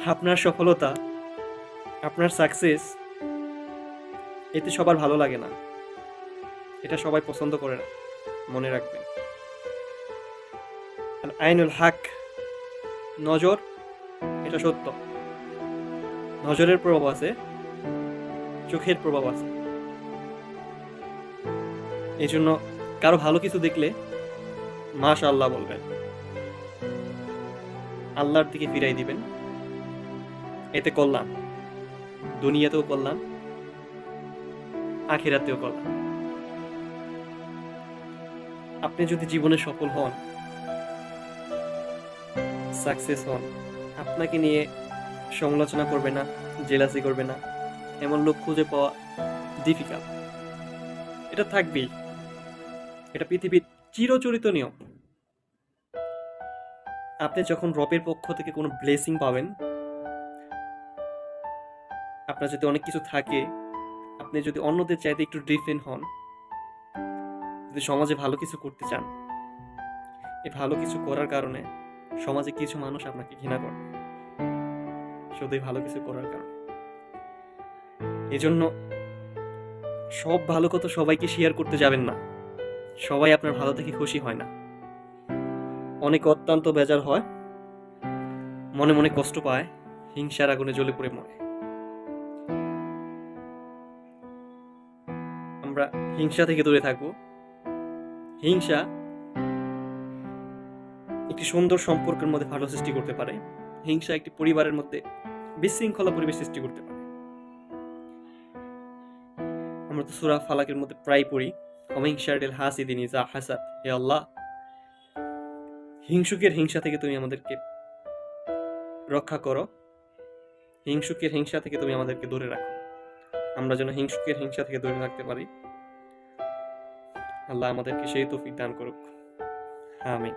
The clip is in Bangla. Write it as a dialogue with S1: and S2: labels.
S1: আপনার সফলতা, আপনার সাকসেস, এতে সবার ভালো লাগে না, এটা সবাই পছন্দ করে না। মনে রাখবেন, আর আইনুল হক, নজর, এটা সত্য। নজরের প্রভাব আছে, চোখের প্রভাব আছে। এই জন্য কারো ভালো কিছু দেখলে মাশাআল্লাহ বলবেন, আল্লাহর দিকে ফিরাই দিবেন। এতে কল্যাণ, দুনিয়াতেও কল্যাণ, আখিরাতেও কল্যাণ। আপনি যদি জীবনে সফল হন, সাকসেস হন, আপনাকে নিয়ে সমালোচনা করবে না, জেলাসি করবে না, এমন লোক খুঁজে পাওয়া ডিফিকাল্ট। এটা থাকবেই, এটা পৃথিবীর চিরচরিত নিয়ম। আপনি যখন রবের পক্ষ থেকে কোনো ব্লেসিং পাবেন, আপনার যদি অনেক কিছু থাকে, আপনি যদি অন্যদের চাইতে একটু ডিফারেন্ট হন, যদি সমাজে ভালো কিছু করতে চান, এই ভালো কিছু করার কারণে সমাজে কিছু মানুষ আপনাকে ঘৃণা করবে, শুধু এই ভালো কিছু করার কারণে। এই জন্য সব ভালো কথা সবাইকে শেয়ার করতে যাবেন না। সবাই আপনার ভালো দেখে খুশি হয় না, অনেক অত্যন্ত বেজার হয়, মনে মনে কষ্ট পায়, হিংসার আগুনে জ্বলে পড়ে মরে। আমরা হিংসা থেকে দূরে থাকবো। হিংসা একটি সুন্দর সম্পর্কের মধ্যে ভালো সৃষ্টি করতে পারে, হিংসা একটি পরিবারের মধ্যে বিশৃঙ্খলা পরিবেশ সৃষ্টি করতে পারে। আমরা তো সূরা ফালাকের মধ্যে প্রায় পড়ি, ওমিন শাররিল হাসিদিন ইযা হাসাদ। হে আল্লাহ, হিংসুকের হিংসা থেকে তুমি আমাদেরকে রক্ষা করো, হিংসুকের হিংসা থেকে তুমি আমাদেরকে দূরে রাখো। আমরা যেন হিংসুকের হিংসা থেকে দূরে থাকতে পারি। আল্লাহ আমাদেরকে সেই তৌফিক দান করুক। আমিন।